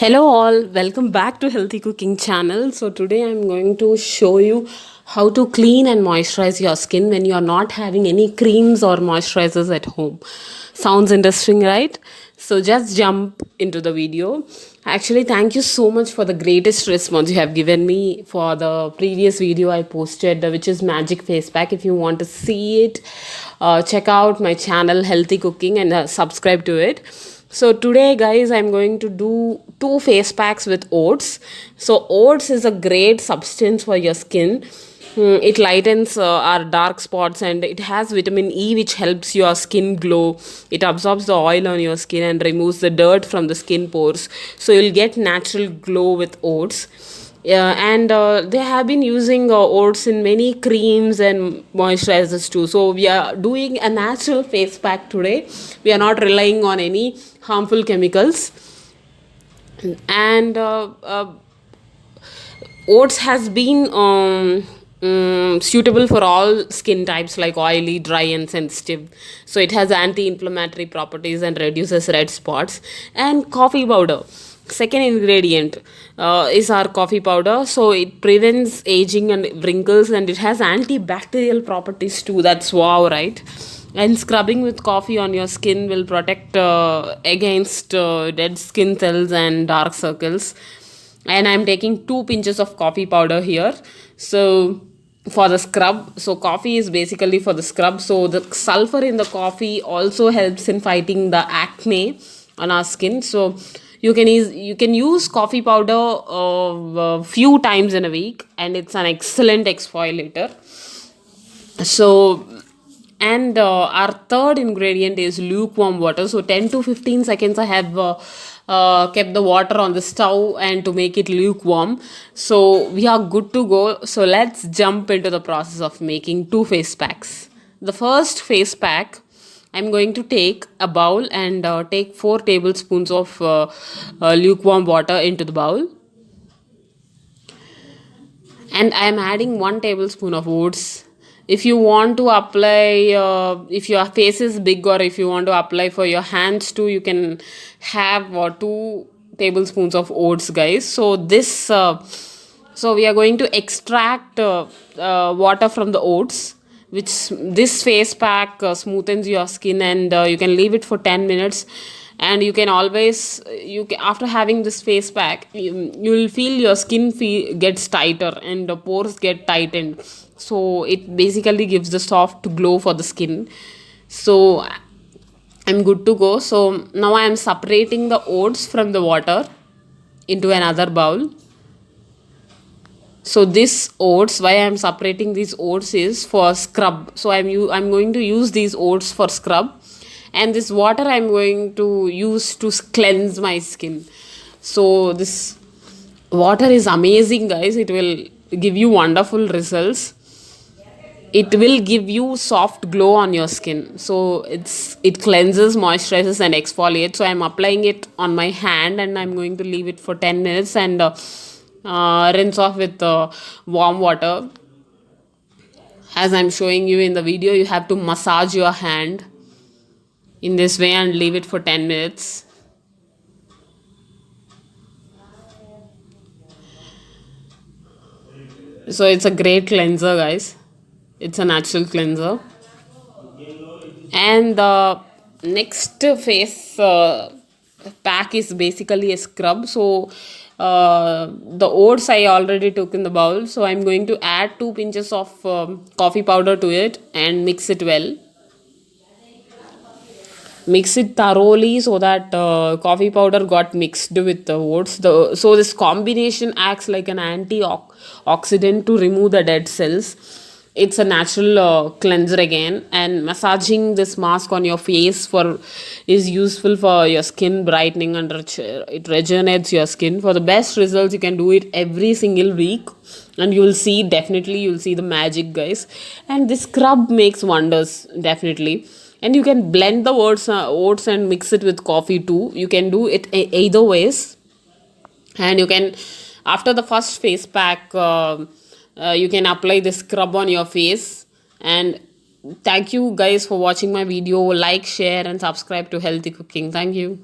Hello all, welcome back to Healthy Cooking channel. So today I'm going to show you how to clean and moisturize your skin when you are not having any creams or moisturizers at home. Sounds interesting, right? So just jump into the video. Actually, thank you so much for the greatest response you have given me for the previous video I posted, which is Magic Face Pack. If you want to see it, check out my channel Healthy Cooking and subscribe to it. So today guys, I'm going to do two face packs with oats. So oats is a great substance for your skin. It lightens our dark spots and it has vitamin E which helps your skin glow. It absorbs the oil on your skin and removes the dirt from the skin pores. So you'll get natural glow with oats. And they have been using oats in many creams and moisturizers too. So we are doing a natural face pack today. We are not relying on any harmful chemicals. And oats has been suitable for all skin types like oily, dry, and sensitive. So it has anti-inflammatory properties and reduces red spots. And coffee powder, second ingredient, is our coffee powder. So it prevents aging and wrinkles, and it has antibacterial properties too. That's wow, right? And scrubbing with coffee on your skin will protect against dead skin cells and dark circles. And I'm taking 2 pinches of coffee powder here. So for the scrub, so coffee is basically for the scrub. So the sulfur in the coffee also helps in fighting the acne on our skin. So you can use coffee powder a few times in a week, and it's an excellent exfoliator. So and our third ingredient is lukewarm water. So 10 to 15 seconds I have kept the water on the stove and to make it lukewarm. So we are good to go. So let's jump into the process of making two face packs. The first face pack, I'm going to take a bowl and take 4 tablespoons of lukewarm water into the bowl. And I'm adding 1 tablespoon of oats. If you want to apply, if your face is big, or if you want to apply for your hands too, you can have 2 tablespoons of oats, guys. So this so we are going to extract water from the oats, which this face pack smoothens your skin, and you can leave it for 10 minutes. And you can always after having this face pack, you will feel your skin gets tighter and the pores get tightened. So it basically gives the soft glow for the skin. So I'm good to go. So now I am separating the oats from the water into another bowl. So this oats, why I'm separating these oats is for scrub. So I'm going to use these oats for scrub, and this water I'm going to use to cleanse my skin. So this water is amazing, guys. It will give you wonderful results. It will give you soft glow on your skin. So it cleanses, moisturizes, and exfoliates. So I'm applying it on my hand, and I'm going to leave it for 10 minutes and rinse off with warm water. As I'm showing you in the video, you have to massage your hand in this way and leave it for 10 minutes. So it's a great cleanser, guys. It's a natural cleanser. And the next face pack is basically a scrub. So the oats I already took in the bowl. So I'm going to add 2 pinches of coffee powder to it and mix it well. Mix it thoroughly so that coffee powder got mixed with the oats. So this combination acts like an antioxidant to remove the dead cells. It's a natural cleanser again. And massaging this mask on your face for is useful for your skin brightening, and it regenerates your skin. For the best results, you can do it every single week, and you will see, definitely you'll see the magic, guys. And this scrub makes wonders, definitely. And you can blend the oats and mix it with coffee too. You can do it either ways. And you can, after the first face pack, you can apply the scrub on your face. And thank you guys for watching my video. Like, share, and subscribe to Healthy Cooking. Thank you.